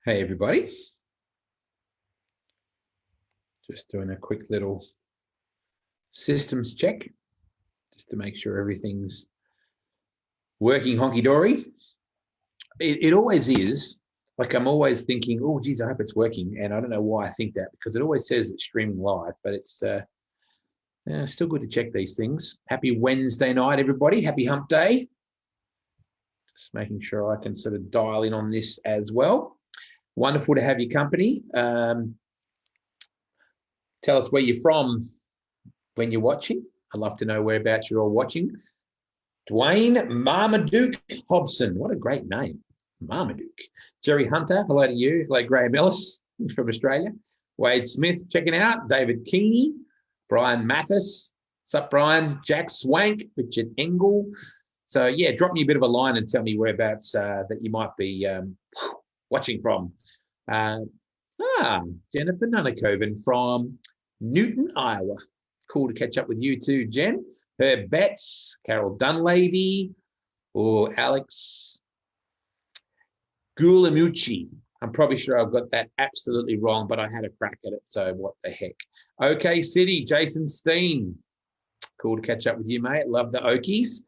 Hey everybody, just doing a quick little systems check just to make sure everything's working honky-dory. It always is. Like I'm always thinking, oh geez, I hope it's working, and I don't know why I think that, because it always says it's streaming live, but it's still good to check these things. Happy Wednesday night, everybody. Happy hump day. Just making sure I can sort of dial in on this as well. Wonderful to have your company. Tell us where you're from when you're watching. I'd love to know whereabouts you're all watching. Dwayne Marmaduke Hobson. What a great name. Marmaduke. Jerry Hunter, hello to you. Hello, Graham Ellis from Australia. Wade Smith checking out. David Keeney. Brian Mathis. What's up, Brian? Jack Swank. Richard Engel. So, yeah, drop me a bit of a line and tell me whereabouts that you might be watching from. Jennifer Nunakoven from Newton, Iowa. Cool to catch up with you too, Jen. Herb Betts, Carol Dunleavy, or Alex Gulamucci. I'm probably sure I've got that absolutely wrong, but I had a crack at it, so what the heck. OK City, Jason Steen. Cool to catch up with you, mate. Love the Okies.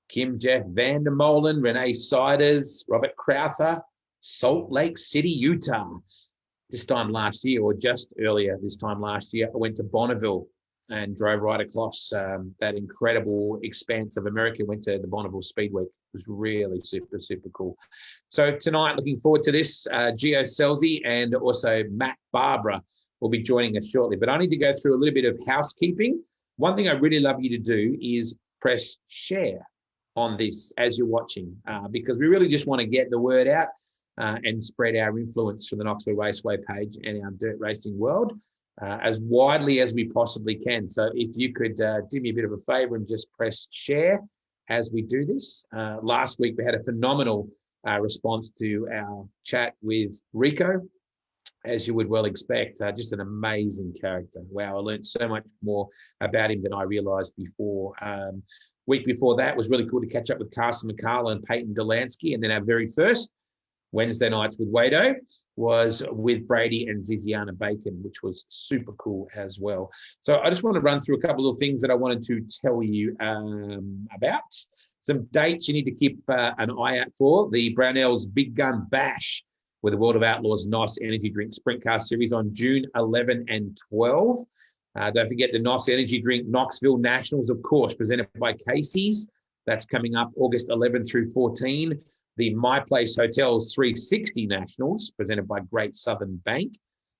Kim Jeff Vandermolen, Renee Siders, Robert Crowther, Salt Lake City, Utah. This time last year, or just earlier this time last year, I went to Bonneville and drove right across that incredible expanse of America. Went to the Bonneville Speedway. It was really super, super cool. So tonight, looking forward to this. Gio Scelzi and also Matt Barbara will be joining us shortly. But I need to go through a little bit of housekeeping. One thing I really love you to do is press share on this as you're watching, because we really just want to get the word out and spread our influence from the Knoxville Raceway page and our dirt racing world as widely as we possibly can. So if you could do me a bit of a favor and just press share as we do this. Last week, we had a phenomenal response to our chat with Rico, as you would well expect. Just an amazing character. Wow, I learned so much more about him than I realized before. Week before that was really cool to catch up with Carson McCarl and Peyton Delansky. And then our very first Wednesday nights with Wado was with Brady and Ziziana Bacon, which was super cool as well. So I just want to run through a couple of things that I wanted to tell you about. Some dates you need to keep an eye out for. The Brownells Big Gun Bash with the World of Outlaws NOS Energy Drink Sprint Car Series on June 11 and 12. Don't forget the NOS Energy Drink Knoxville Nationals, of course, presented by Casey's. That's coming up August 11 through 14. The My Place Hotels 360 Nationals, presented by Great Southern Bank.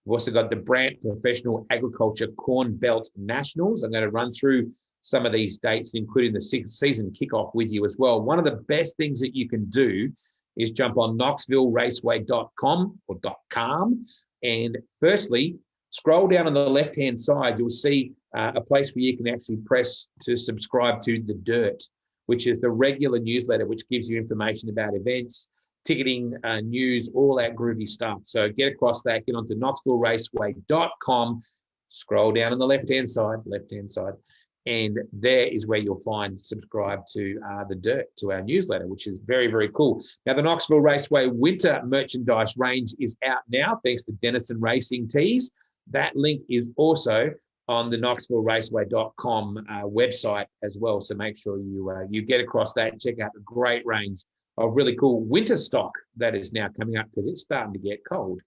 We've also got the Brant Professional Agriculture Corn Belt Nationals. I'm going to run through some of these dates, including the season kickoff with you as well. One of the best things that you can do is jump on knoxvilleraceway.com or .com. And firstly, scroll down on the left-hand side, you'll see a place where you can actually press to subscribe to The Dirt, which is the regular newsletter, which gives you information about events, ticketing, news, all that groovy stuff. So get across that, get onto knoxvilleraceway.com, scroll down on the left-hand side, and there is where you'll find subscribe to The Dirt, to our newsletter, which is very, very cool. Now, the Knoxville Raceway winter merchandise range is out now, thanks to Denison Racing Tees. That link is also on the knoxvilleraceway.com website as well. So make sure you get across that and check out the great range of really cool winter stock that is now coming up, because it's starting to get cold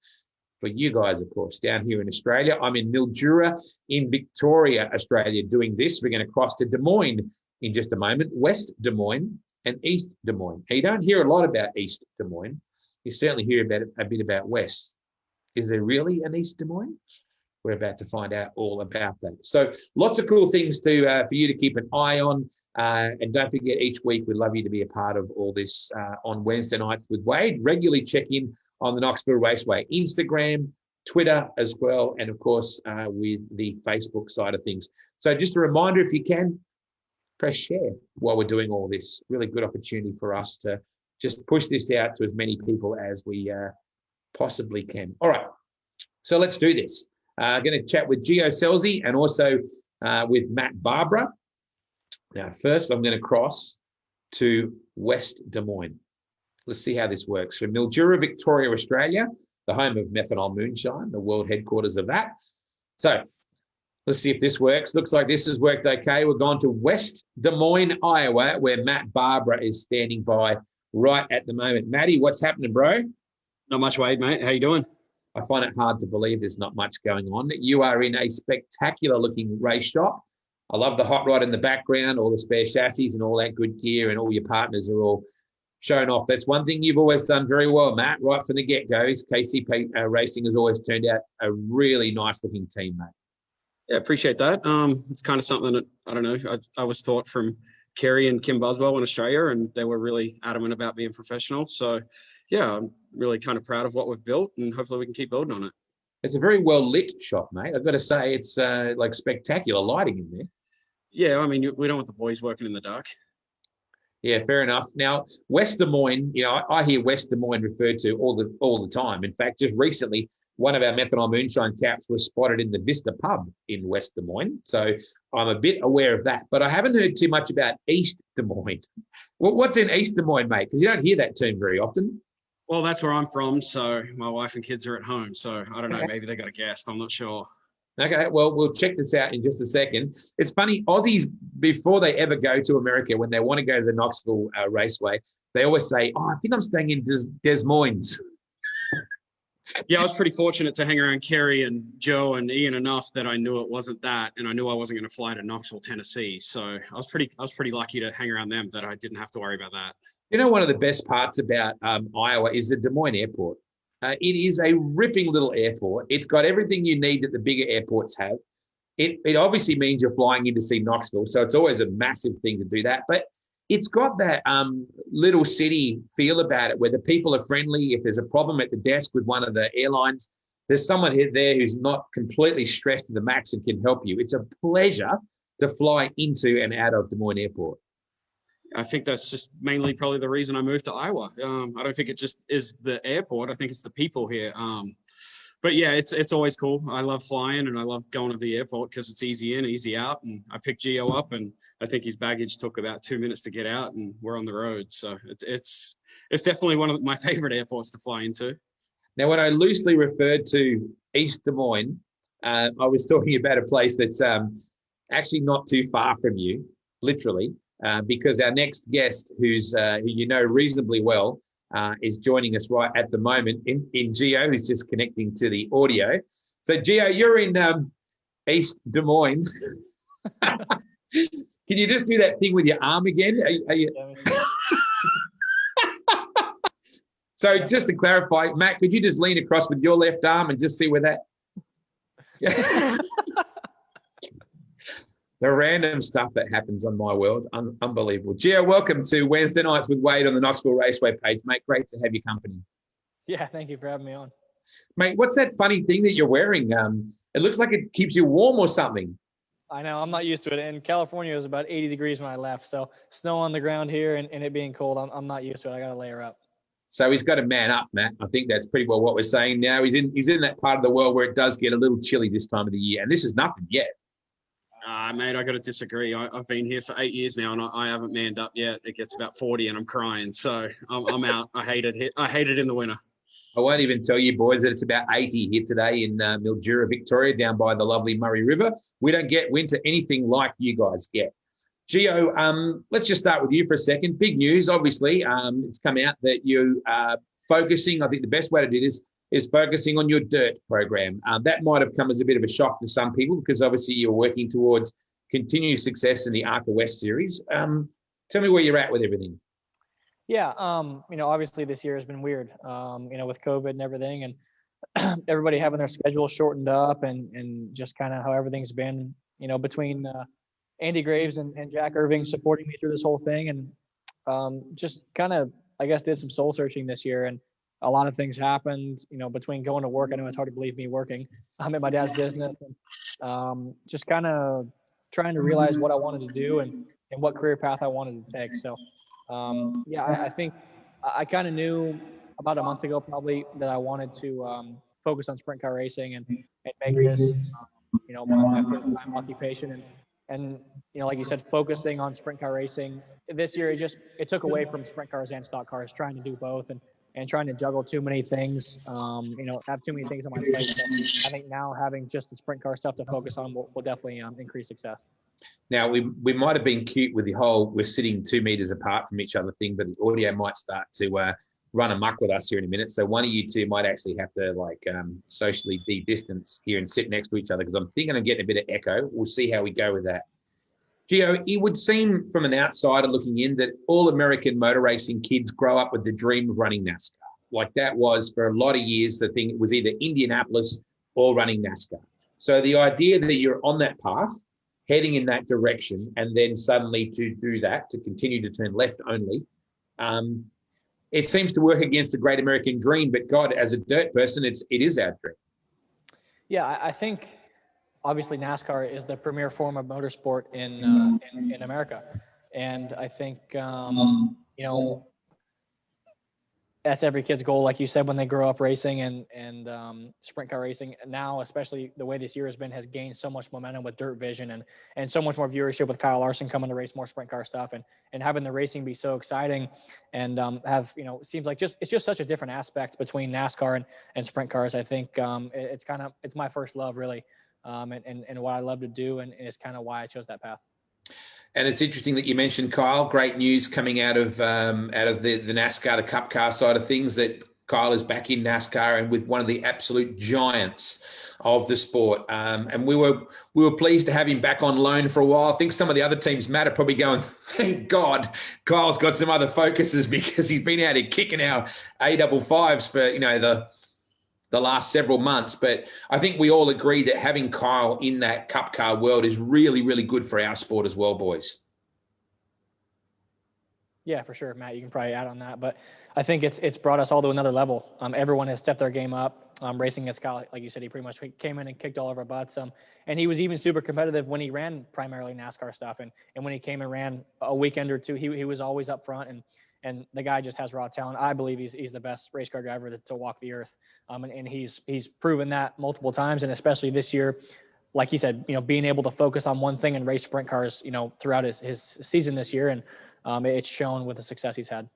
for you guys, of course, down here in Australia. I'm in Mildura in Victoria, Australia, doing this. We're going to cross to Des Moines in just a moment, West Des Moines and East Des Moines. Now, you don't hear a lot about East Des Moines. You certainly hear about a bit about West. Is there really an East Des Moines? We're about to find out all about that. So lots of cool things for you to keep an eye on. And don't forget, each week, we'd love you to be a part of all this on Wednesday nights with Wade. Regularly check in on the Knoxville Raceway Instagram, Twitter as well, and of course, with the Facebook side of things. So just a reminder, if you can, press share while we're doing all this. Really good opportunity for us to just push this out to as many people as we possibly can. All right, so let's do this. Going to chat with Gio Scelzi and also with Matt Barbara. Now, first, I'm going to cross to West Des Moines. Let's see how this works. From Mildura, Victoria, Australia, the home of methanol moonshine, the world headquarters of that. So let's see if this works. Looks like this has worked okay. We're going to West Des Moines, Iowa, where Matt Barbara is standing by right at the moment. Matty, what's happening, bro? Not much, Wade, mate. How you doing? I find it hard to believe there's not much going on. You are in a spectacular-looking race shop. I love the hot rod in the background, all the spare chassis and all that good gear, and all your partners are all shown off. That's one thing you've always done very well, Matt, right from the get-go. KCP Racing has always turned out a really nice-looking team, mate. Yeah, appreciate that. It's kind of something that, I don't know, I was taught from Kerry and Kim Buswell in Australia, and they were really adamant about being professional. So, yeah, I'm really kind of proud of what we've built, and hopefully we can keep building on it. It's a very well-lit shop, mate. I've got to say, it's like spectacular lighting in there. Yeah, I mean, we don't want the boys working in the dark. Yeah, fair enough. Now, West Des Moines, I hear West Des Moines referred to all the time. In fact, just recently, one of our methanol moonshine caps was spotted in the Vista pub in West Des Moines. So I'm a bit aware of that. But I haven't heard too much about East Des Moines. What's in East Des Moines, mate? Because you don't hear that term very often. Well, that's where I'm from. So my wife and kids are at home. So I don't know. Maybe they got a guest. I'm not sure. Okay, well, we'll check this out in just a second. It's funny, Aussies, before they ever go to America, when they want to go to the Knoxville Raceway, they always say, I think I'm staying in Des Moines. Yeah, I was pretty fortunate to hang around Kerry and Joe and Ian enough that I knew it wasn't that, and I knew I wasn't going to fly to Knoxville, Tennessee. So I was pretty lucky to hang around them that I didn't have to worry about that. One of the best parts about Iowa is the Des Moines airport. It is a ripping little airport. It's got everything you need that the bigger airports have. It obviously means you're flying in to see Knoxville, so it's always a massive thing to do that. But it's got that little city feel about it where the people are friendly. If there's a problem at the desk with one of the airlines, there's someone there who's not completely stressed to the max and can help you. It's a pleasure to fly into and out of Des Moines Airport. I think that's just mainly probably the reason I moved to Iowa. I don't think it just is the airport. I think it's the people here. But yeah, it's always cool. I love flying and I love going to the airport because it's easy in, easy out. And I picked Gio up, and I think his baggage took about 2 minutes to get out, and we're on the road. So it's definitely one of my favorite airports to fly into. Now, when I loosely referred to East Des Moines, I was talking about a place that's actually not too far from you, literally. Because our next guest, who you know reasonably well, is joining us right at the moment in Gio, who's just connecting to the audio. So, Gio, you're in East Des Moines. Can you just do that thing with your arm again? Are you... So, just to clarify, Matt, could you just lean across with your left arm and just see where that... The random stuff that happens on my world, unbelievable. Gio, welcome to Wednesday Nights with Wade on the Knoxville Raceway page, mate. Great to have your company. Yeah, thank you for having me on. Mate, what's that funny thing that you're wearing? It looks like it keeps you warm or something. I know, I'm not used to it. In California, it was about 80 degrees when I left, so snow on the ground here and it being cold, I'm not used to it. I got to layer up. So he's got to man up, Matt. I think that's pretty well what we're saying now. He's in that part of the world where it does get a little chilly this time of the year, and this is nothing yet. Mate, I got to disagree. I've been here for 8 years now, and I haven't manned up yet. It gets about 40, and I'm crying. So I'm out. I hate it in the winter. I won't even tell you, boys, that it's about 80 here today in Mildura, Victoria, down by the lovely Murray River. We don't get winter anything like you guys get. Gio, let's just start with you for a second. Big news, obviously. It's come out that you are focusing. I think the best way to do this is focusing on your dirt program. That might have come as a bit of a shock to some people because obviously you're working towards continued success in the ARCA West Series. Tell me where you're at with everything. Yeah, obviously this year has been weird, with COVID and everything, and everybody having their schedule shortened up and just kind of how everything's been, between Andy Graves and Jack Irving supporting me through this whole thing, and just kind of, I guess, did some soul searching this year. And a lot of things happened, between going to work. I know it's hard to believe me working. I'm at my dad's business, and just kind of trying to realize what I wanted to do and what career path I wanted to take. So, I think I kind of knew about a month ago probably that I wanted to focus on sprint car racing and make this, my full-time occupation. And like you said, focusing on sprint car racing this year, it took away from sprint cars and stock cars, trying to do both. And and trying to juggle too many things, have too many things on my plate. So I think now having just the sprint car stuff to focus on will definitely increase success. Now, we might have been cute with the whole we're sitting 2 meters apart from each other thing, but the audio might start to run amok with us here in a minute. So one of you two might actually have to socially de-distance here and sit next to each other, because I'm thinking I'm getting a bit of echo. We'll see how we go with that. Gio, it would seem from an outsider looking in that all American motor racing kids grow up with the dream of running NASCAR. Like that was for a lot of years the thing. It was either Indianapolis or running NASCAR. So the idea that you're on that path, heading in that direction, and then suddenly to do that, to continue to turn left only, it seems to work against the great American dream. But God, as a dirt person, it is our dream. Yeah, I think obviously NASCAR is the premier form of motorsport in America, and I think that's every kid's goal, like you said, when they grow up racing and sprint car racing. Now, especially the way this year has gained so much momentum with Dirt Vision and so much more viewership with Kyle Larson coming to race more sprint car stuff, and having the racing be so exciting, and it seems like it's just such a different aspect between NASCAR and sprint cars. I think it's my first love, really, and what I love to do, and it's kind of why I chose that path. And it's interesting that you mentioned Kyle. Great news coming out of the NASCAR, the Cup car side of things, that Kyle is back in NASCAR and with one of the absolute giants of the sport. And we were pleased to have him back on loan for a while. I think some of the other teams, Matt, are probably going, thank God Kyle's got some other focuses, because he's been out here kicking our A55s for the last several months. But I think we all agree that having Kyle in that Cup car world is really, really good for our sport as well, boys. Yeah, for sure, Matt. You can probably add on that, but I think it's brought us all to another level. Everyone has stepped their game up. Racing against Kyle, like you said, he pretty much came in and kicked all of our butts. And he was even super competitive when he ran primarily NASCAR stuff, and when he came and ran a weekend or two, he was always up front, and the guy just has raw talent. I believe he's the best race car driver to walk the earth. And he's proven that multiple times, and especially this year, like he said, being able to focus on one thing and race sprint cars, throughout his season this year, and it's shown with the success he's had.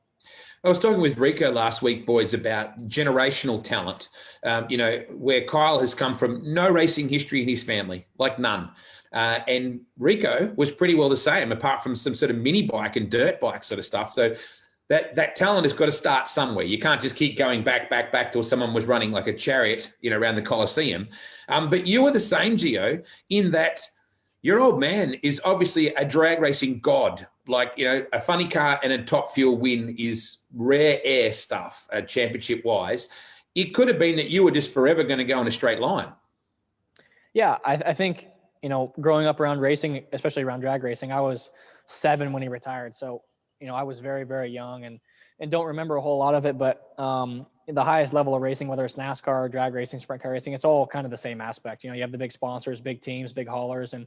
I was talking with Rico last week, boys, about generational talent, where Kyle has come from no racing history in his family, like none. And Rico was pretty well the same, apart from some sort of mini bike and dirt bike sort of stuff. So that talent has got to start somewhere. You can't just keep going back till someone was running like a chariot, around the Coliseum. But you were the same, Gio, in that your old man is obviously a drag racing god. Like, a funny car and a top fuel win is rare air stuff, championship wise. It could have been that you were just forever going to go in a straight line. Yeah, I think, growing up around racing, especially around drag racing, I was 7 when he retired. So, I was very, very young and don't remember a whole lot of it, but the highest level of racing, whether it's NASCAR or drag racing, sprint car racing, it's all kind of the same aspect. You have the big sponsors, big teams, big haulers, and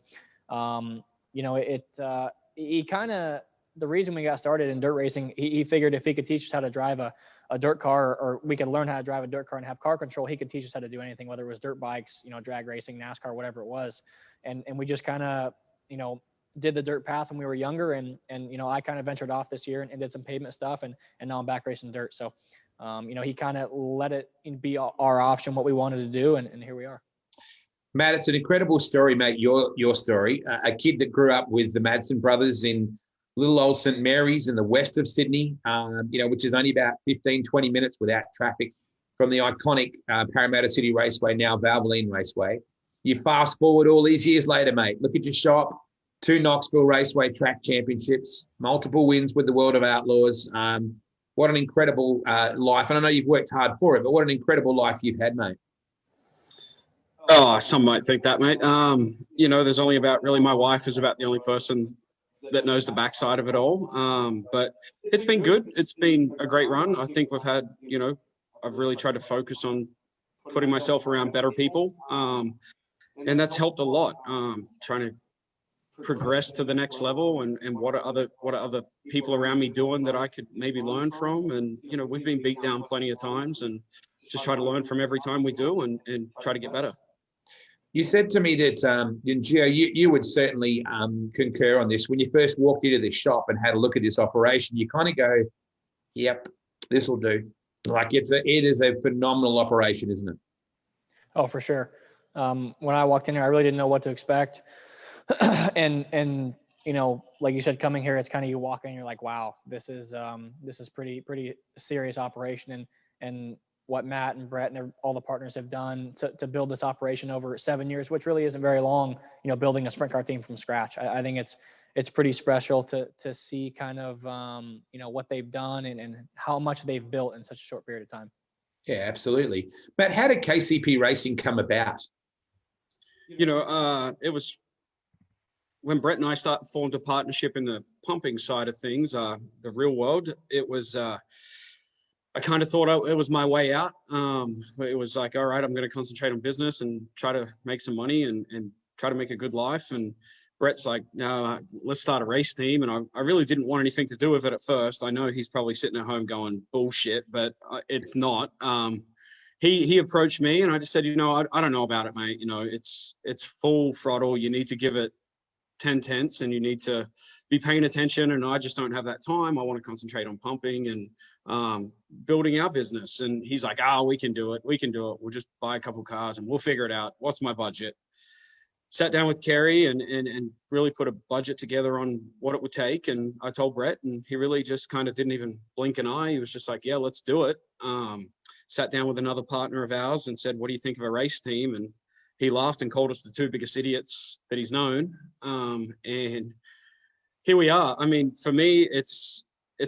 he kind of, the reason we got started in dirt racing, he figured if he could teach us how to drive a dirt car, or we could learn how to drive a dirt car and have car control, he could teach us how to do anything, whether it was dirt bikes, drag racing, NASCAR, whatever it was. And we just kind of, did the dirt path when we were younger, and I kind of ventured off this year and did some pavement stuff, and now I'm back racing dirt. So he kind of let it be our option, what we wanted to do, and here we are. Matt, it's an incredible story, mate, your story. A kid that grew up with the Madsen brothers in little old St. Mary's in the west of Sydney, which is only about 15, 20 minutes without traffic from the iconic Parramatta City Raceway, now Valvoline Raceway. You fast forward all these years later, mate. Look at your shop. 2 Knoxville Raceway track championships, multiple wins with the World of Outlaws. What an incredible life. And I know you've worked hard for it, but what an incredible life you've had, mate. Oh, some might think that, mate. There's only about, really, my wife is about the only person that knows the backside of it all. But it's been good. It's been a great run. I think we've had, I've really tried to focus on putting myself around better people. And that's helped a lot. Trying to progress to the next level, and what are other people around me doing that I could maybe learn from. And we've been beat down plenty of times, and just try to learn from every time we do, and try to get better. You said to me that Gio, you would certainly concur on this. When you first walked into this shop and had a look at this operation, you kind of go, yep, this will do. Like it is a phenomenal operation, isn't it? Oh, for sure. When I walked in here, I really didn't know what to expect. and you know, like you said, coming here, it's kind of you walk in, you're like, wow, this is pretty serious operation. And what Matt and Brett and all the partners have done to build this operation over 7 years, which really isn't very long, you know, building a sprint car team from scratch. I think it's pretty special to see kind of, you know, what they've done and how much they've built in such a short period of time. Yeah, absolutely. But how did KCP Racing come about? You know, it was when Brett and I formed a partnership in the pumping side of things, the real world. It was, I kind of thought it was my way out. It was like, all right, I'm going to concentrate on business and try to make some money and try to make a good life. And Brett's like, no, let's start a race team. And I really didn't want anything to do with it at first. I know he's probably sitting at home going bullshit, but it's not. He approached me and I just said, you know, I don't know about it, mate. You know, it's full throttle. You need to give it 10 tenths and you need to be paying attention. And I just don't have that time. I want to concentrate on pumping and building our business. And he's like, we can do it. We can do it. We'll just buy a couple cars and we'll figure it out. What's my budget? Sat down with Kerry and really put a budget together on what it would take. And I told Brett and he really just kind of didn't even blink an eye. He was just like, yeah, let's do it. Sat down with another partner of ours and said, what do you think of a race team? And he laughed and called us the two biggest idiots that he's known. And here we are. I mean, for me, it's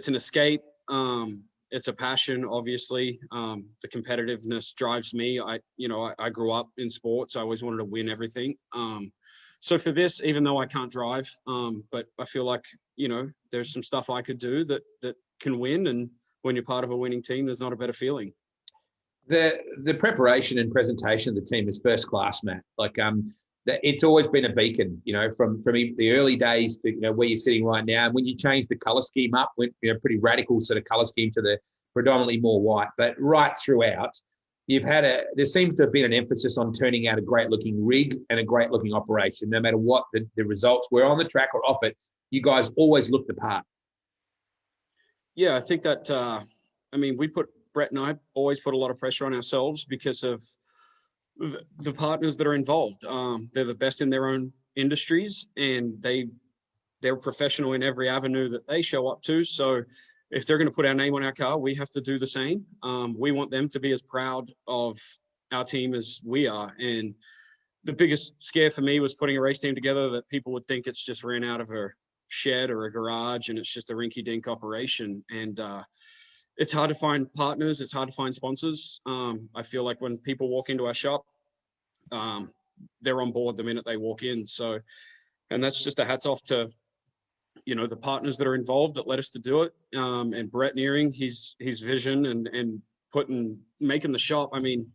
an escape. It's a passion, obviously. The competitiveness drives me. I grew up in sports. I always wanted to win everything. So for this, even though I can't drive, but I feel like, you know, there's some stuff I could do that can win. And when you're part of a winning team, there's not a better feeling. The preparation and presentation of the team is first class, Matt. Like it's always been a beacon, you know, from the early days to, you know, where you're sitting right now. And when you change the color scheme up, went, you know, pretty radical sort of color scheme to the predominantly more white, but right throughout, there seems to have been an emphasis on turning out a great looking rig and a great looking operation. No matter what the results were on the track or off it, you guys always looked the part. Yeah, I think that, Brett and I always put a lot of pressure on ourselves because of the partners that are involved. They're the best in their own industries and they're professional in every avenue that they show up to. So if they're going to put our name on our car, we have to do the same. We want them to be as proud of our team as we are. And the biggest scare for me was putting a race team together that people would think it's just ran out of a shed or a garage and it's just a rinky-dink operation. And it's hard to find partners. It's hard to find sponsors. I feel like when people walk into our shop, they're on board the minute they walk in. So, and that's just a hats off to, you know, the partners that are involved that led us to do it. And Brett Nearing, his vision and making the shop. I mean,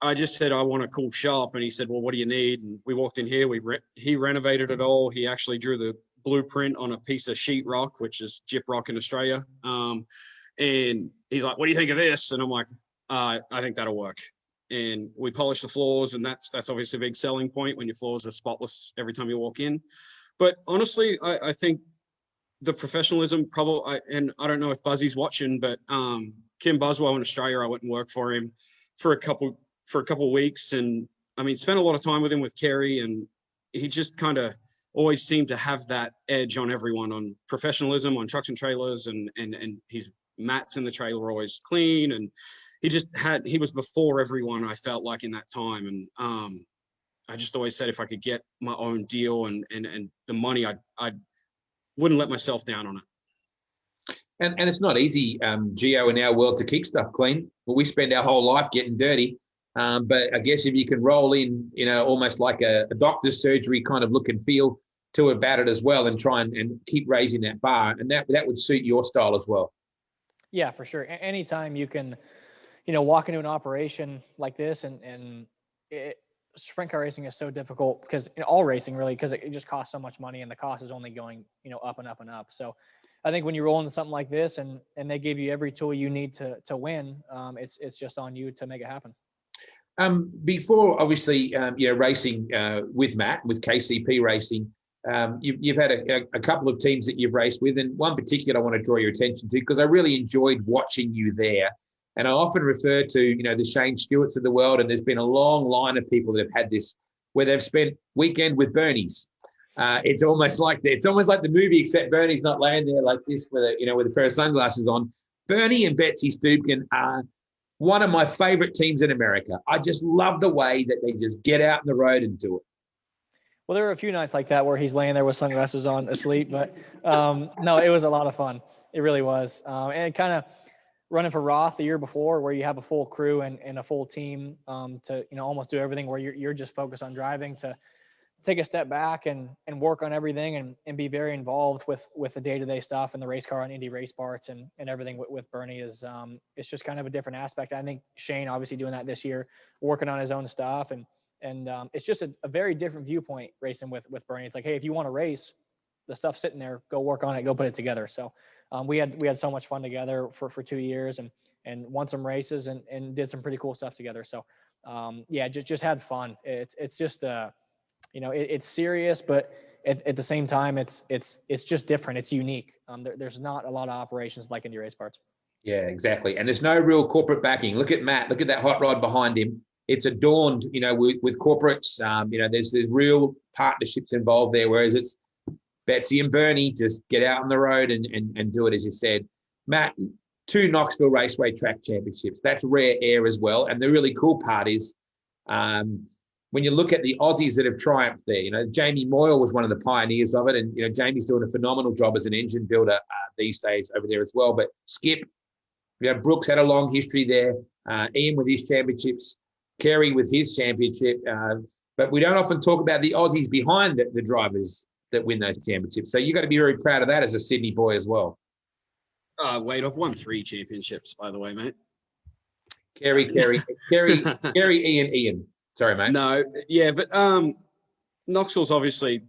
I just said, I want a cool shop. And he said, well, what do you need? And we walked in here, he renovated it all. He actually drew the blueprint on a piece of sheetrock, which is gyprock in Australia. And he's like, what do you think of this? And I'm like, I think that'll work. And we polished the floors, and that's obviously a big selling point when your floors are spotless every time you walk in. But honestly, I think the professionalism and I don't know if Buzzy's watching, but Kim Buswell in Australia, I went and worked for him for a couple of weeks. And I mean, spent a lot of time with him with Kerry, and he just kind of always seemed to have that edge on everyone on professionalism, on trucks and trailers, and his mats in the trailer were always clean. And he was before everyone, I felt like, in that time. And I just always said if I could get my own deal and the money, I wouldn't let myself down on it. And it's not easy, Gio, in our world to keep stuff clean. Well, we spend our whole life getting dirty. But I guess if you can roll in, you know, almost like a doctor's surgery kind of look and feel to about it as well, and try and keep raising that bar, and that would suit your style as well. Yeah, for sure. Anytime you can, you know, walk into an operation like this, and sprint car racing is so difficult because all racing really, because it just costs so much money, and the cost is only going, you know, up and up and up. So I think when you roll into something like this, and they give you every tool you need to win, it's just on you to make it happen. Before, obviously, racing with Matt, with KCP Racing, You've had a couple of teams that you've raced with, and one particular I want to draw your attention to because I really enjoyed watching you there. And I often refer to, the Shane Stewarts of the world, and there's been a long line of people that have had this where they've spent weekend with Bernies. It's almost like the movie, except Bernie's not laying there like this with a pair of sunglasses on. Bernie and Betsy Stubkin are one of my favorite teams in America. I just love the way that they just get out on the road and do it. Well, there were a few nights like that where he's laying there with sunglasses on, asleep. But no, it was a lot of fun. It really was. And kind of running for Roth the year before, where you have a full crew and a full team to almost do everything, where you're just focused on driving, to take a step back and work on everything and be very involved with the day-to-day stuff and the race car and Indy race parts and everything with Bernie is it's just kind of a different aspect. I think Shane obviously doing that this year, working on his own stuff and it's just a very different viewpoint racing with Bernie. It's like, hey, if you want to race, the stuff's sitting there, go work on it, go put it together. So we had so much fun together for 2 years and won some races and did some pretty cool stuff together. So just had fun. It's just it's serious, but at the same time, it's just different. It's unique. There's not a lot of operations like Indy race parts. Yeah, exactly. And there's no real corporate backing. Look at Matt. Look at that hot rod behind him. It's adorned, with corporates. There's real partnerships involved there, whereas it's Betsy and Bernie just get out on the road and do it, as you said. Matt, 2 Knoxville Raceway track championships. That's rare air as well. And the really cool part is when you look at the Aussies that have triumphed there, Jamie Moyle was one of the pioneers of it. And, Jamie's doing a phenomenal job as an engine builder these days over there as well. But Skip, Brooks had a long history there. Ian with his championships. Kerry with his championship. But we don't often talk about the Aussies behind the drivers that win those championships. So you've got to be very proud of that as a Sydney boy as well. Wait, I've won 3 championships, by the way, mate. Kerry, Ian. Sorry, mate. No, yeah, but Knoxville's obviously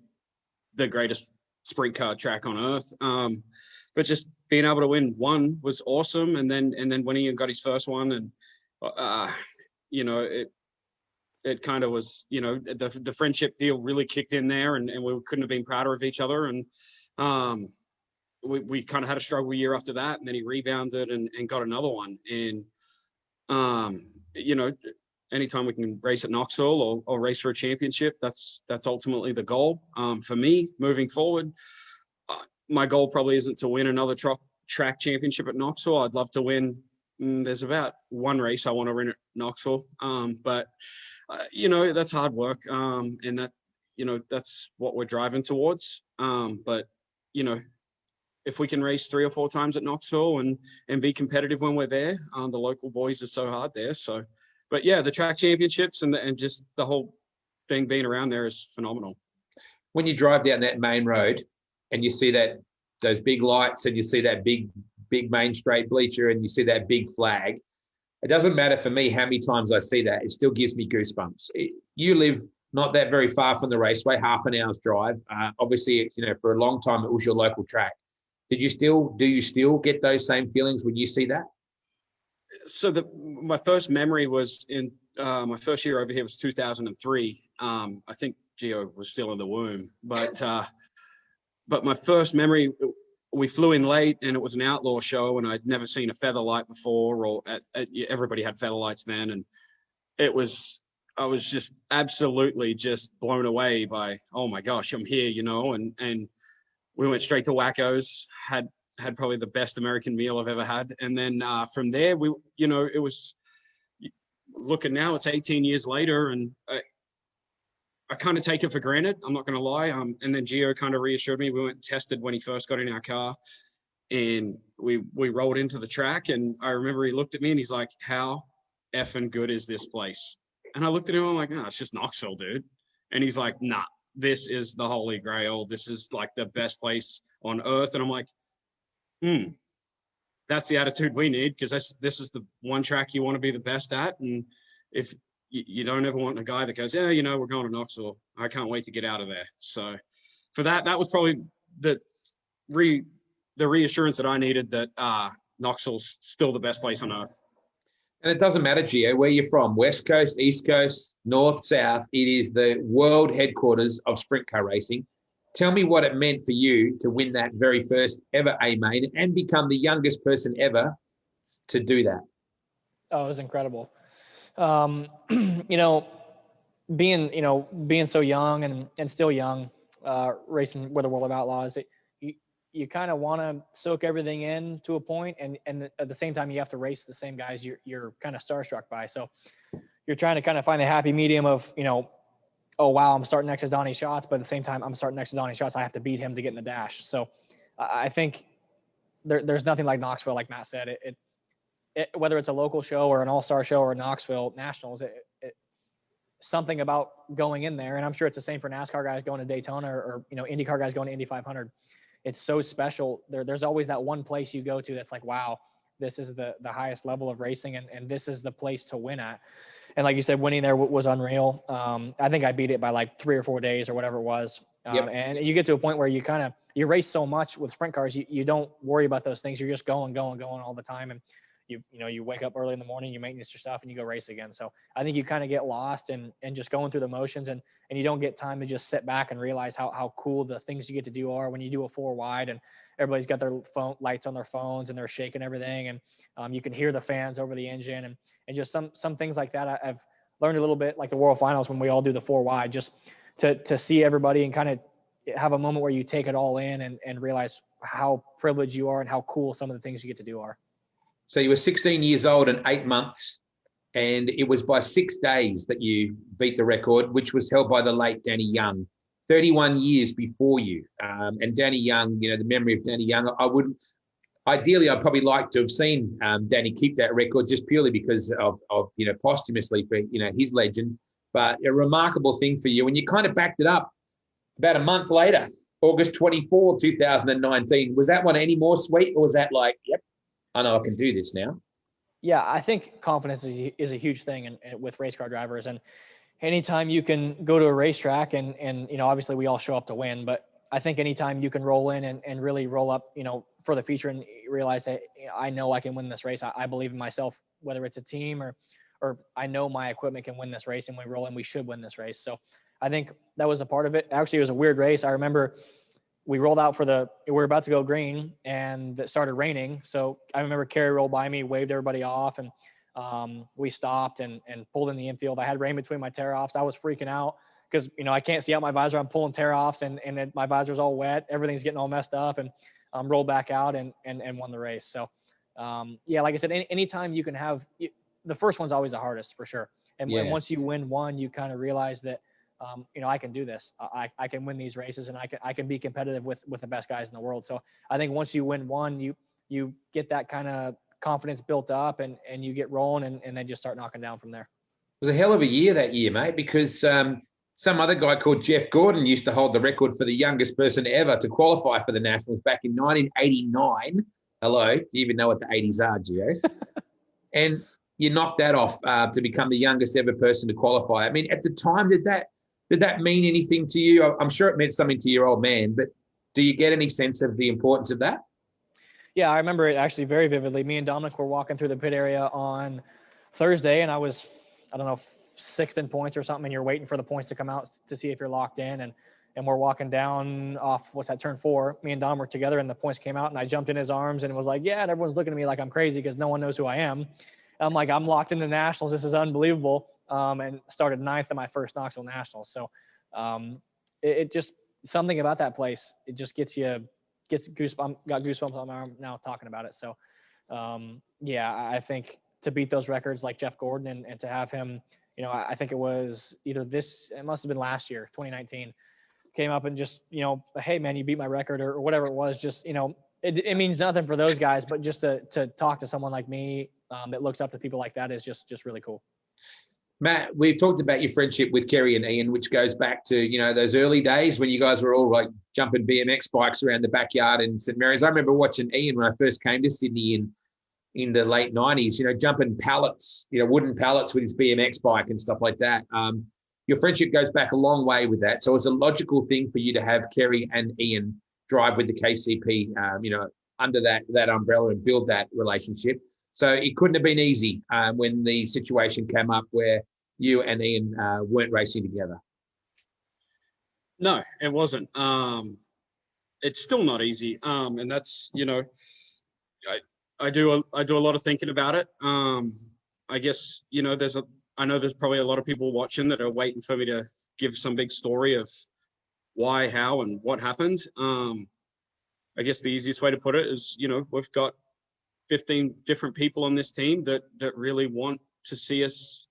the greatest sprint car track on earth. But just being able to win one was awesome. And then when Ian got his first one and, it kind of was, the friendship deal really kicked in there and we couldn't have been prouder of each other. And we kind of had a struggle year after that. And then he rebounded and got another one. And, anytime we can race at Knoxville or race for a championship, that's ultimately the goal. For me, moving forward, my goal probably isn't to win another track championship at Knoxville. I'd love to win. There's about one race I want to win at Knoxville. But that's hard work. And that, that's what we're driving towards. But, if we can race 3 or 4 times at Knoxville and be competitive when we're there, the local boys are so hard there. So, but yeah, the track championships and just the whole thing being around there is phenomenal. When you drive down that main road and you see those big lights and you see that big main straight bleacher and you see that big flag, it doesn't matter for me how many times I see that. It still gives me goosebumps. You live not that very far from the raceway, half an hour's drive. Obviously, for a long time, it was your local track. Do you still get those same feelings when you see that? So my first memory was in my first year over here was 2003. I think Gio was still in the womb, but my first memory, we flew in late and it was an outlaw show and I'd never seen a feather light before, or everybody had feather lights then, and I was just absolutely just blown away by, oh my gosh, I'm here, and we went straight to Wacko's, had probably the best American meal I've ever had. And then from there, it was, looking now, it's 18 years later, and I kind of take it for granted. I'm not going to lie. And then Gio kind of reassured me. We went and tested when he first got in our car, and we rolled into the track. And I remember he looked at me and he's like, how effing good is this place? And I looked at him, I'm like, no, it's just Knoxville, dude. And he's like, nah, this is the holy grail. This is like the best place on earth. And I'm like, that's the attitude we need, because this is the one track you want to be the best at. And if you don't ever want a guy that goes, we're going to Knoxville, I can't wait to get out of there. So for that was probably the reassurance that I needed, that Knoxville's still the best place on earth. And it doesn't matter, Gio, where you're from, West Coast, East Coast, North, South. It is the world headquarters of sprint car racing. Tell me what it meant for you to win that very first ever A main and become the youngest person ever to do that. Oh, it was incredible. You know, being so young and still young, racing with the World of Outlaws, you kind of want to soak everything in to a point, and at the same time you have to race the same guys you're kind of starstruck by. So you're trying to kind of find a happy medium of, oh wow, I'm starting next to Donnie Schatz, but at the same time I'm starting next to Donnie Schatz, I have to beat him to get in the dash. So I think there's nothing like Knoxville, like Matt said. Whether it's a local show or an all-star show or Knoxville Nationals, something about going in there, and I'm sure it's the same for NASCAR guys going to Daytona or IndyCar guys going to Indy 500. It's so special. There's always that one place you go to that's like, wow, this is the highest level of racing, and this is the place to win at. And like you said, winning there was unreal. I think I beat it by like 3 or 4 days or whatever it was. Yep. And you get to a point where you race so much with sprint cars, you don't worry about those things. You're just going all the time. And you wake up early in the morning, you maintenance your stuff, and you go race again. So I think you kind of get lost and just going through the motions, and you don't get time to just sit back and realize how cool the things you get to do are when you do a 4 wide and everybody's got their phone lights on their phones and they're shaking everything. And you can hear the fans over the engine and just some things like that. I've learned a little bit, like the World Finals when we all do the 4 wide, just to see everybody and kind of have a moment where you take it all in and realize how privileged you are and how cool some of the things you get to do are. So you were 16 years old and 8 months, and it was by 6 days that you beat the record, which was held by the late Danny Young, 31 years before you. And Danny Young, the memory of Danny Young, ideally, I'd probably like to have seen Danny keep that record just purely because of posthumously for, his legend. But a remarkable thing for you. And you kind of backed it up about a month later, August 24, 2019. Was that one any more sweet, or was that like, yep, I know I can do this now? Yeah, I think confidence is a huge thing and with race car drivers. And anytime you can go to a racetrack and obviously we all show up to win, but I think anytime you can roll in and really roll up, for the feature and realize that I know I can win this race. I believe in myself, whether it's a team or I know my equipment can win this race, and we roll in, we should win this race. So I think that was a part of it. Actually, it was a weird race. I remember we rolled out we were about to go green and it started raining. So I remember Kerry rolled by me, waved everybody off, and we stopped and pulled in the infield. I had rain between my tear-offs. I was freaking out because, I can't see out my visor. I'm pulling tear-offs and my visor's all wet. Everything's getting all messed up, and rolled back out and won the race. So, yeah, like I said, anytime you can have the first one's always the hardest for sure. And once you win one, you kind of realize that, I can do this. I can win these races, and I can be competitive with the best guys in the world. So I think once you win one, you get that kind of confidence built up and you get rolling and then just start knocking down from there. It was a hell of a year that year, mate, because some other guy called Jeff Gordon used to hold the record for the youngest person ever to qualify for the Nationals back in 1989. Hello, do you even know what the 80s are, Gio? And you knocked that off to become the youngest ever person to qualify. I mean, at the time, did that mean anything to you? I'm sure it meant something to your old man, but do you get any sense of the importance of that? Yeah, I remember it actually very vividly. Me and Dominic were walking through the pit area on Thursday, and I was, I don't know, 6th in points or something, and you're waiting for the points to come out to see if you're locked in, and we're walking down off, turn 4. Me and Dom were together, and the points came out, and I jumped in his arms and was like, yeah, and everyone's looking at me like I'm crazy because no one knows who I am. I'm like, I'm locked in the Nationals. This is unbelievable. And started 9th in my first Knoxville Nationals. So it just, something about that place, it just gets goosebumps. Got goosebumps on my arm now talking about it. So yeah, I think to beat those records like Jeff Gordon and to have him, I think it was either it must have been last year, 2019, came up and just, hey man, you beat my record or whatever it was. Just, it means nothing for those guys, but just to talk to someone like me that looks up to people like that is just really cool. Matt, we've talked about your friendship with Kerry and Ian, which goes back to, those early days when you guys were all like jumping BMX bikes around the backyard in St. Mary's. I remember watching Ian when I first came to Sydney in the late 90s, jumping pallets, wooden pallets with his BMX bike and stuff like that. Your friendship goes back a long way with that. So it's a logical thing for you to have Kerry and Ian drive with the KCP, under that umbrella and build that relationship. So it couldn't have been easy when the situation came up where you and Ian weren't racing together. No, it wasn't. It's still not easy. And that's, I do a lot of thinking about it. I guess, I know there's probably a lot of people watching that are waiting for me to give some big story of why, how, and what happened. I guess the easiest way to put it is, we've got 15 different people on this team that really want to see us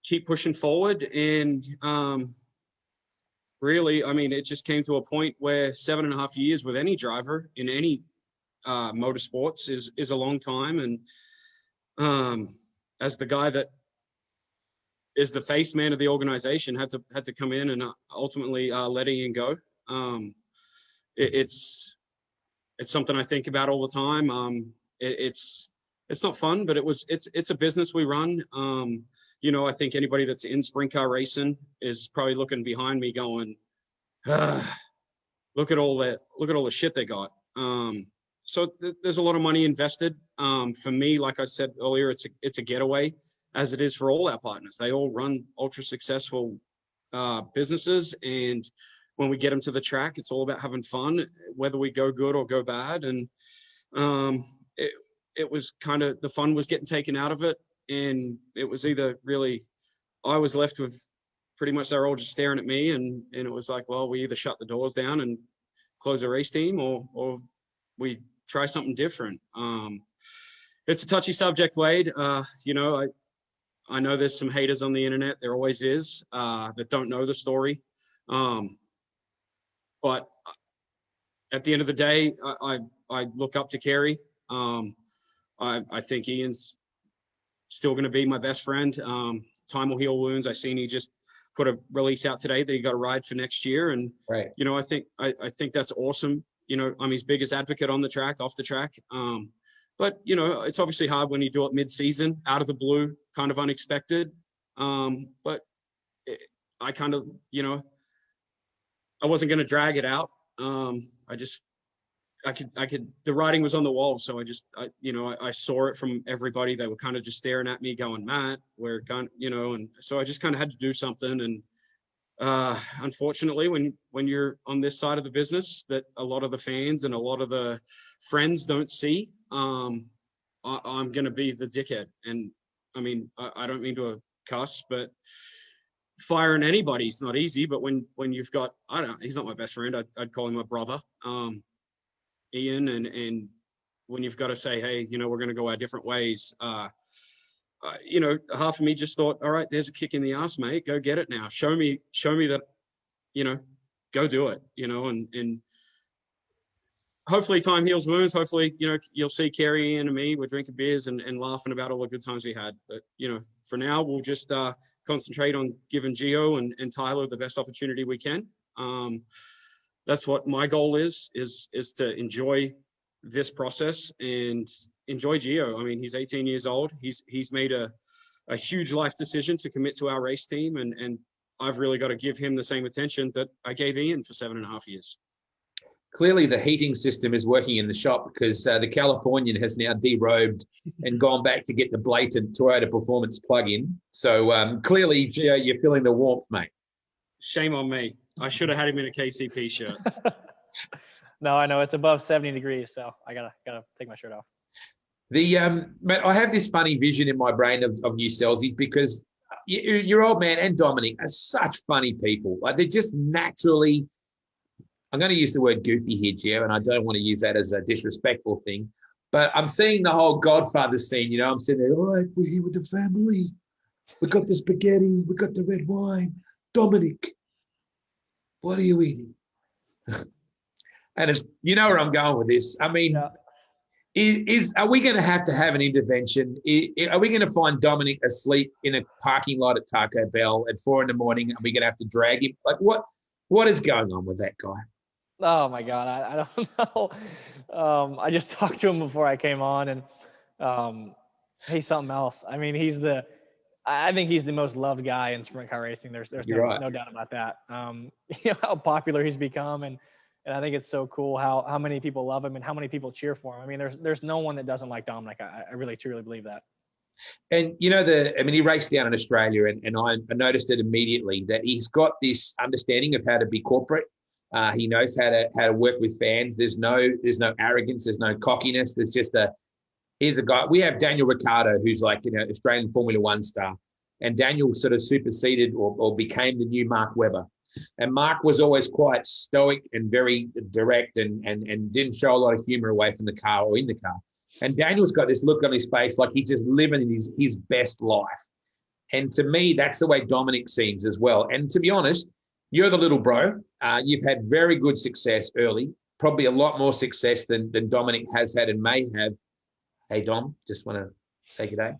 keep pushing forward. And really, I mean, it just came to a point where 7.5 years with any driver in any motorsports is a long time. And as the guy that is the face man of the organization, had to come in and ultimately let Ian go. It's something I think about all the time. It's not fun, but it's a business we run. I think anybody that's in sprint car racing is probably looking behind me going, look at all the shit they got. So there's a lot of money invested. For me, like I said earlier, it's a getaway, as it is for all our partners. They all run ultra successful businesses, and when we get them to the track, it's all about having fun, whether we go good or go bad. And it was kind of, the fun was getting taken out of it, and it was either really, I was left with pretty much they're all just staring at me, and it was like, well, we either shut the doors down and close the race team, or we try something different. It's a touchy subject, Wade. I know there's some haters on the internet. There always is, that don't know the story. But at the end of the day, I look up to Kerry. I think Ian's still going to be my best friend. Time will heal wounds. I seen he just put a release out today that he got a ride for next year, and right. I think that's awesome. I'm his biggest advocate on the track, off the track. But it's obviously hard when you do it mid-season, out of the blue, kind of unexpected. But I kind of, I wasn't going to drag it out. The writing was on the wall. So I saw it from everybody. They were kind of just staring at me going, Matt, we're gone, and so I just kind of had to do something. And unfortunately, when you're on this side of the business that a lot of the fans and a lot of the friends don't see, I'm going to be the dickhead. And I mean, I don't mean to cuss, but firing anybody's not easy. But when you've got, I don't know, he's not my best friend. I'd call him my brother, Ian. And when you've got to say, hey, we're going to go our different ways, half of me just thought, all right, there's a kick in the ass, mate. Go get it now. Show me that, go do it, and hopefully time heals wounds. Hopefully, you'll see Kerry, Ian, and me, we're drinking beers and laughing about all the good times we had. But, for now, we'll just concentrate on giving Gio and Tyler the best opportunity we can. That's what my goal is to enjoy this process and enjoy Gio. I mean, he's 18 years old. He's made a huge life decision to commit to our race team, and I've really got to give him the same attention that I gave Ian for 7.5 years. Clearly, the heating system is working in the shop, because the Californian has now derobed and gone back to get the blatant Toyota Performance plug-in. So clearly, Gio, you're feeling the warmth, mate. Shame on me. I should have had him in a KCP shirt. No, I know it's above 70 degrees, so I gotta take my shirt off. Matt, I have this funny vision in my brain of you, Scelzi, because your old man and Dominic are such funny people. Like, they're just naturally, I'm going to use the word goofy here, Gio, and I don't want to use that as a disrespectful thing, but I'm seeing the whole Godfather scene. I'm sitting there, all right, we're here with the family. We got the spaghetti. We got the red wine. Dominic, what are you eating? And it's, where I'm going with this. I mean, are we going to have an intervention? Are we going to find Dominic asleep in a parking lot at Taco Bell at 4 a.m? Are we going to have to drag him? Like, what is going on with that guy? Oh my God, I don't know. I just talked to him before I came on, and he's something else. I mean, I think he's the most loved guy in sprint car racing. There's no doubt about that. How popular he's become, and I think it's so cool how many people love him and how many people cheer for him. I mean, there's no one that doesn't like Dominic. I really truly believe that. And he raced down in Australia, and I noticed it immediately that he's got this understanding of how to be corporate. He knows how to work with fans. There's no arrogance. There's no cockiness. There's just here's a guy. We have Daniel Ricciardo, who's like Australian Formula One star, and Daniel sort of superseded or became the new Mark Webber. And Mark was always quite stoic and very direct, and didn't show a lot of humor away from the car or in the car. And Daniel's got this look on his face like he's just living his best life. And to me, that's the way Dominic seems as well. And to be honest, you're the little bro. You've had very good success early, probably a lot more success than Dominic has had and may have. Hey, Dom, just want to say good day.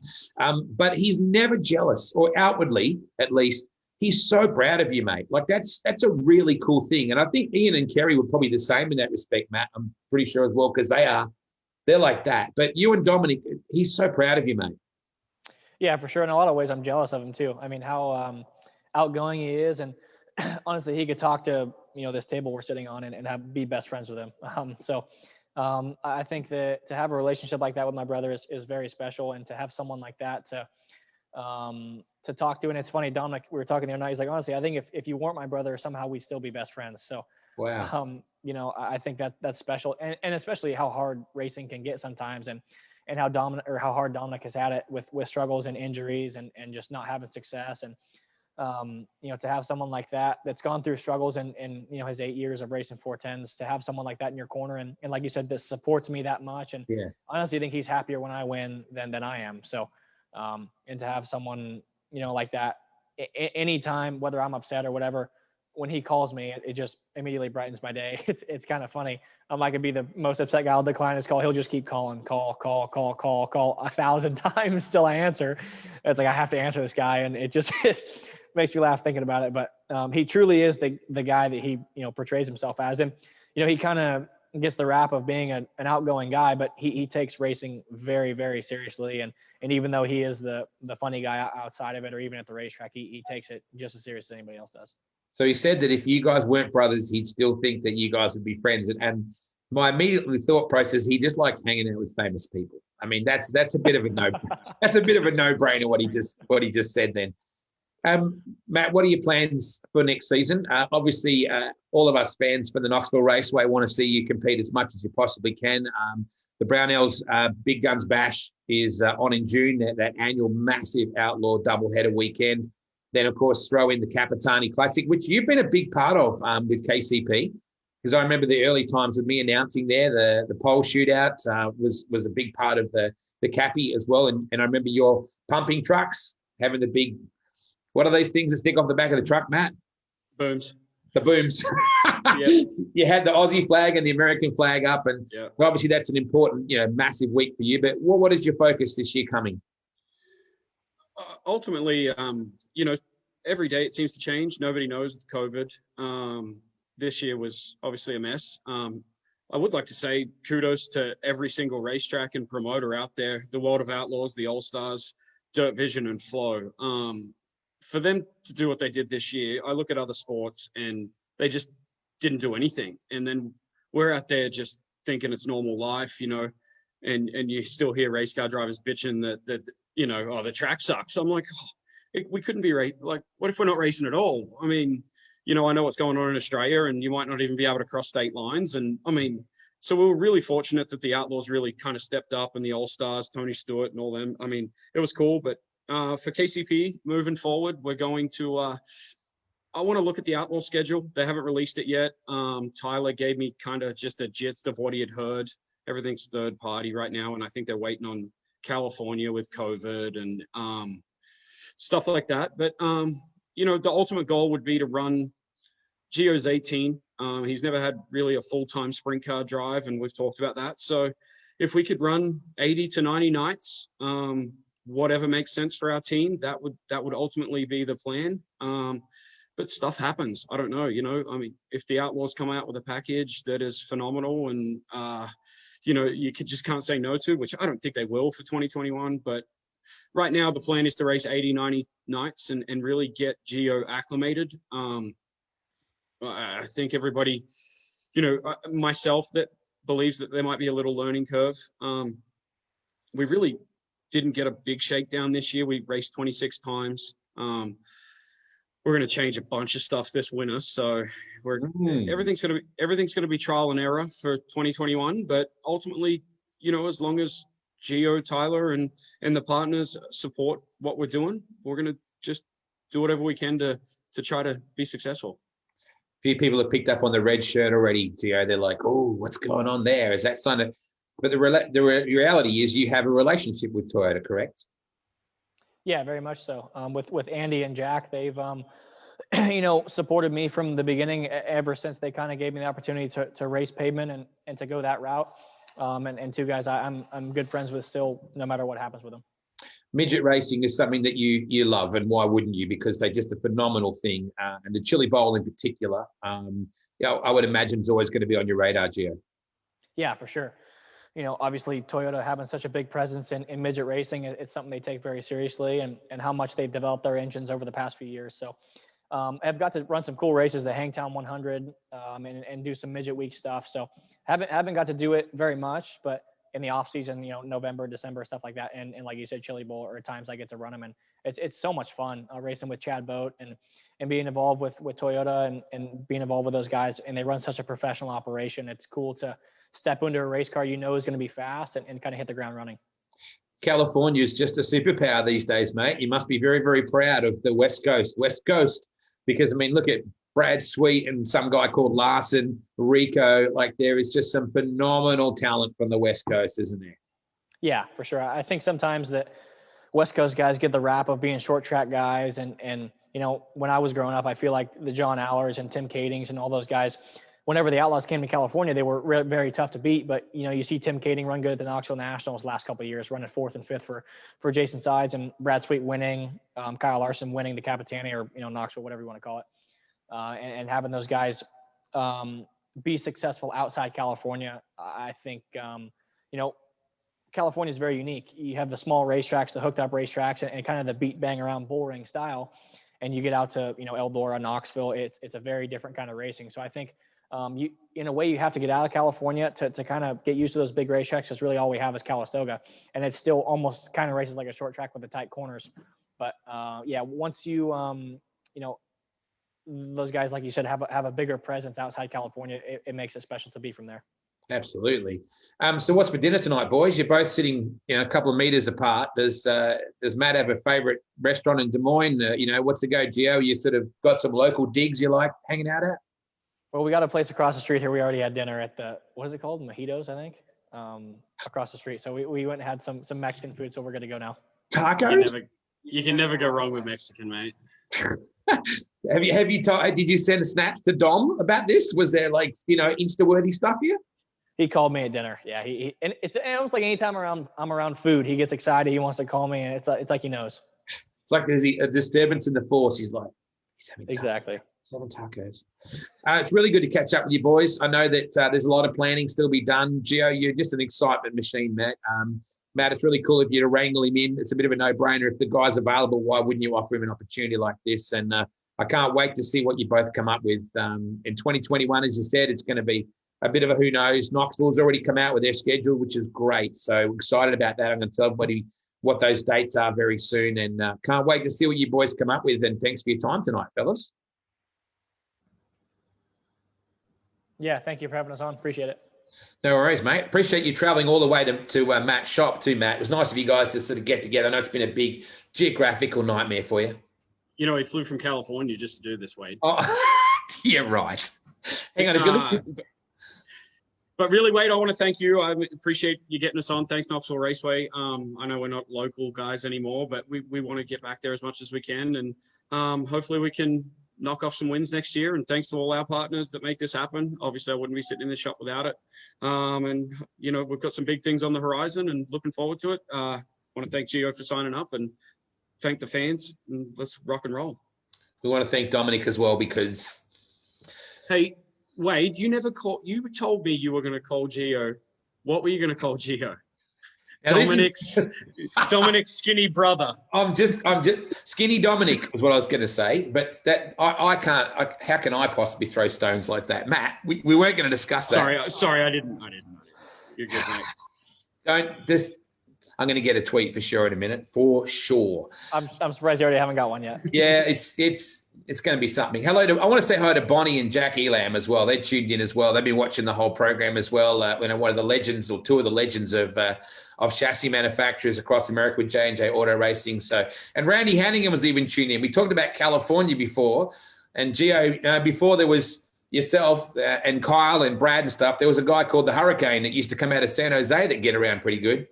But he's never jealous, or outwardly, at least. He's so proud of you, mate. Like that's a really cool thing. And I think Ian and Kerry were probably the same in that respect, Matt. I'm pretty sure as well, because they're like that. But you and Dominic, he's so proud of you, mate. Yeah, for sure. In a lot of ways, I'm jealous of him too. I mean, how outgoing he is, and honestly, he could talk to this table we're sitting on and be best friends with him. I think that to have a relationship like that with my brother is very special, and to have someone like that to talk to. And it's funny, Dominic, we were talking the other night. He's like, honestly, I think if you weren't my brother, somehow we'd still be best friends. So, wow. I think that's special, and especially how hard racing can get sometimes, and how hard Dominic has had it with struggles and injuries and just not having success. And, to have someone like that's gone through struggles in his 8 years of racing 410s, to have someone like that in your corner. And like you said, this supports me that much. And honestly, I think he's happier when I win than I am. So, and to have someone, like that anytime, whether I'm upset or whatever, when he calls me, it just immediately brightens my day. It's kind of funny. I could be the most upset guy. I'll decline his call. He'll just keep calling, call 1,000 times till I answer. It's like, I have to answer this guy. And it just it makes me laugh thinking about it. But he truly is the guy that he, portrays himself as. And, he kind of gets the rap of being an outgoing guy, but he takes racing very, very seriously. And even though he is the funny guy outside of it, or even at the racetrack, he takes it just as serious as anybody else does. So he said that if you guys weren't brothers, he'd still think that you guys would be friends. And my immediate thought process, he just likes hanging out with famous people. I mean, that's a bit of a no-brainer what he just said then. Matt, what are your plans for next season? Obviously, all of us fans for the Knoxville Raceway want to see you compete as much as you possibly can. The Brownells Big Guns Bash is on in June, that annual massive outlaw doubleheader weekend. Then, of course, throw in the Capitani Classic, which you've been a big part of with KCP, because I remember the early times of me announcing there, the pole shootout was a big part of the Cappy as well. And I remember your pumping trucks, having the big, what are these things that stick off the back of the truck, Matt? Booms. The booms. Yep. You had the Aussie flag and the American flag up, and obviously that's an important, massive week for you. But what is your focus this year coming? Ultimately, every day it seems to change. Nobody knows with COVID. This year was obviously a mess. I would like to say kudos to every single racetrack and promoter out there, the World of Outlaws, the All-Stars, Dirt Vision, and Flow. For them to do what they did this year, I look at other sports and they just didn't do anything. And then we're out there just thinking it's normal life, and you still hear race car drivers bitching that the track sucks. I'm like, we couldn't be like, what if we're not racing at all? I mean, I know what's going on in Australia, and you might not even be able to cross state lines. And I mean, so we were really fortunate that the Outlaws really kind of stepped up, and the All-Stars, Tony Stewart and all them. I mean, it was cool. But for KCP moving forward, we're going to, I want to look at the Outlaw schedule. They haven't released it yet. Tyler gave me kind of just a gist of what he had heard. Everything's third party right now, and I think they're waiting on California with COVID and stuff like that. But, the ultimate goal would be to run. Gio's 18. He's never had really a full-time sprint car drive, and we've talked about that. So if we could run 80 to 90 nights, whatever makes sense for our team, that would ultimately be the plan. But stuff happens. I don't know, I mean, if the Outlaws come out with a package that is phenomenal and, you just can't say no to, which I don't think they will for 2021. But right now the plan is to race 80, 90 nights and really get Gio acclimated. I think everybody, myself, that believes that there might be a little learning curve. We really didn't get a big shakedown this year. We raced 26 times. We're going to change a bunch of stuff this winter, so everything's going to be trial and error for 2021. But ultimately, as long as Gio, Tyler, and the partners support what we're doing, we're going to just do whatever we can to try to be successful. A few people have picked up on the red shirt already, Gio. They're like, "Oh, what's going on there?" Is that sign of? But the reality is, you have a relationship with Toyota, correct? Yeah, very much so. With Andy and Jack, they've supported me from the beginning, ever since they kind of gave me the opportunity to race pavement and to go that route. And two guys I'm good friends with still, no matter what happens with them. Midget racing is something that you love, and why wouldn't you? Because they're just a phenomenal thing, and the Chili Bowl in particular. I would imagine it's always going to be on your radar, Gio. Yeah, for sure. Obviously Toyota having such a big presence in midget racing, it's something they take very seriously, and how much they've developed their engines over the past few years. So I've got to run some cool races, the Hangtown 100, and do some midget week stuff. So haven't got to do it very much, but in the off season, November, December, stuff like that. And like you said, Chili Bowl, or at times I get to run them, and it's so much fun racing with Chad Boat and being involved with Toyota and being involved with those guys. And they run such a professional operation. It's cool to step into a race car is going to be fast and kind of hit the ground running. California is just a superpower these days, mate. You must be very, very proud of the West Coast, because, look at Brad Sweet and some guy called Larson, Rico. Like, there is just some phenomenal talent from the West Coast, isn't there? Yeah, for sure. I think sometimes that West Coast guys get the rap of being short track guys. And when I was growing up, I feel like the John Allers and Tim Kadings and all those guys, whenever the Outlaws came to California, they were very tough to beat. But, you see Tim Kading run good at the Knoxville Nationals last couple of years, running 4th and 5th for Jason Sides, and Brad Sweet winning, Kyle Larson winning the Capitani, or, Knoxville, whatever you want to call it. And having those guys be successful outside California, I think, California is very unique. You have the small racetracks, the hooked up racetracks, and kind of the beat bang around bull ring style. And you get out to, Eldora, Knoxville, it's a very different kind of racing. So I think, in a way, you have to get out of California to kind of get used to those big racetracks, because really all we have is Calistoga, and it's still almost kind of races like a short track with the tight corners. But once you those guys, like you said, have a bigger presence outside California, it makes it special to be from there. Absolutely. So what's for dinner tonight, boys? You're both sitting a couple of meters apart. Does Matt have a favorite restaurant in Des Moines? What's the go, Gio? You sort of got some local digs you like hanging out at? Well, we got a place across the street here. We already had dinner at what is it called? Mojitos, I think, across the street. So we went and had some Mexican food. So we're good to go now. Tacos? You can never go wrong with Mexican, mate. Did you send a snap to Dom about this? Was there Insta-worthy stuff here? He called me at dinner. Yeah, and it's almost like anytime I'm around food, he gets excited. He wants to call me, and it's like he knows. It's like there's a disturbance in the force. He's having exactly. Seven tacos. It's really good to catch up with you, boys. I know that there's a lot of planning still to be done. Gio, you're just an excitement machine, Matt. Matt, it's really cool of you to wrangle him in. It's a bit of a no-brainer. If the guy's available, why wouldn't you offer him an opportunity like this? And I can't wait to see what you both come up with. In 2021, as you said, it's going to be a bit of a who knows. Knoxville's already come out with their schedule, which is great. So excited about that. I'm going to tell everybody what those dates are very soon, and can't wait to see what you boys come up with. And thanks for your time tonight, fellas. Yeah, thank you for having us on. Appreciate it. No worries, mate. Appreciate you traveling all the way to Matt's shop too, Matt. It was nice of you guys to sort of get together. I know it's been a big geographical nightmare for you. He flew from California just to do this, Wade. Oh, yeah, right. Hang on. But really, Wade, I want to thank you. I appreciate you getting us on. Thanks, Knoxville Raceway. I know we're not local guys anymore, but we want to get back there as much as we can. And hopefully we can knock off some wins next year. And thanks to all our partners that make this happen. Obviously, I wouldn't be sitting in this shop without it. And, we've got some big things on the horizon and looking forward to it. I want to thank Gio for signing up and thank the fans. And let's rock and roll. We want to thank Dominic as well because... Hey, Wade, you told me you were going to call Gio. What were you going to call Gio? Dominic's skinny brother. I'm just skinny Dominic was what I was going to say, but that I can't. How can I possibly throw stones like that, Matt? We weren't going to discuss that. Sorry, I didn't. You're good, mate. I'm going to get a tweet for sure in a minute, for sure. I'm surprised you already haven't got one yet. Yeah, it's going to be something. I want to say hi to Bonnie and Jack Elam as well. They tuned in as well. They've been watching the whole program as well. One of the legends, or two of the legends of chassis manufacturers across America with J&J Auto Racing. So, and Randy Hanningham was even tuned in. We talked about California before, and Gio, before there was yourself and Kyle and Brad and stuff, there was a guy called the Hurricane that used to come out of San Jose that get around pretty good.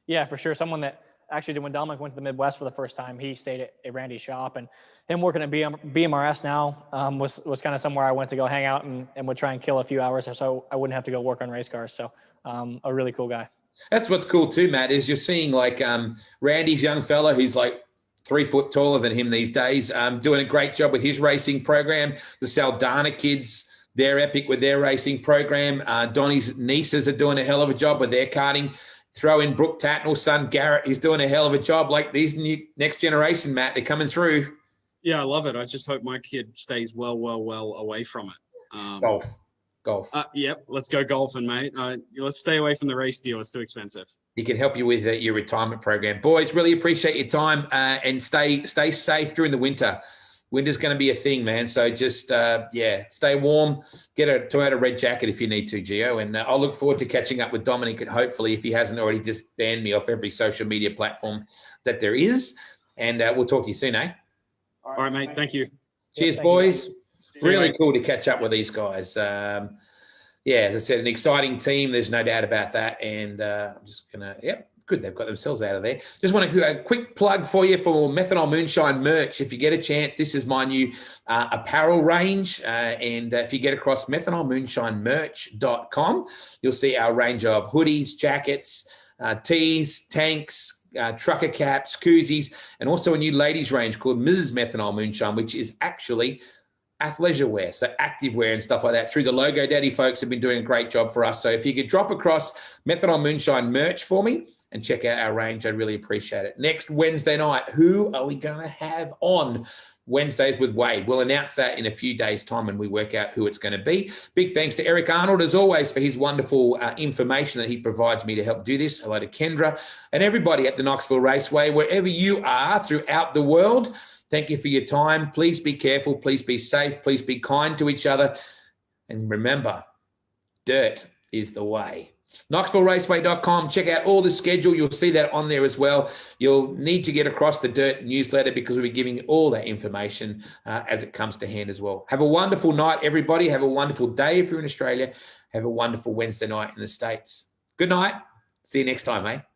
Yeah, for sure. Someone that actually, when Dominic went to the Midwest for the first time, he stayed at Randy's shop, and him working at BMRS now was kind of somewhere I went to go hang out and would try and kill a few hours or so I wouldn't have to go work on race cars. So a really cool guy. That's what's cool too, Matt, is you're seeing like Randy's young fella who's like 3 foot taller than him these days, doing a great job with his racing program. The Saldana kids, they're epic with their racing program. Donnie's nieces are doing a hell of a job with their karting. Throw in Brooke Tatnall's son, Garrett. He's doing a hell of a job. Like these new next generation, Matt, they're coming through. Yeah, I love it. I just hope my kid stays well away from it. Golf. Yep, let's go golfing, mate. Let's stay away from the race deal. It's too expensive. He can help you with your retirement program. Boys, really appreciate your time and stay safe during the winter. Winter's going to be a thing, man. So just, stay warm. Get a Toyota red jacket if you need to, Gio. And I'll look forward to catching up with Dominic, hopefully, if he hasn't already just banned me off every social media platform that there is. And we'll talk to you soon, eh? All right, mate. Thank you. Cheers, boys. Really cool to catch up with these guys. As I said, an exciting team. There's no doubt about that. And I'm just going to, good. They've got themselves out of there. Just want to do a quick plug for you for Methanol Moonshine merch. If you get a chance, this is my new apparel range. And if you get across methanolmoonshinemerch.com, you'll see our range of hoodies, jackets, tees, tanks, trucker caps, koozies, and also a new ladies range called Mrs. Methanol Moonshine, which is actually athleisure wear, so active wear and stuff like that. Through the Logo Daddy folks have been doing a great job for us. So if you could drop across Methanol Moonshine merch for me and check out our range, I'd really appreciate it. Next Wednesday night, who are we going to have on Wednesdays with Wade? We'll announce that in a few days' time when we work out who it's going to be. Big thanks to Eric Arnold, as always, for his wonderful information that he provides me to help do this. Hello to Kendra and everybody at the Knoxville Raceway, wherever you are throughout the world. Thank you for your time. Please be careful. Please be safe. Please be kind to each other. And remember, dirt is the way. KnoxvilleRaceway.com. Check out all the schedule. You'll see that on there as well. You'll need to get across the Dirt newsletter because we'll be giving all that information as it comes to hand as well. Have a wonderful night, everybody. Have a wonderful day if you're in Australia. Have a wonderful Wednesday night in the States. Good night. See you next time, mate.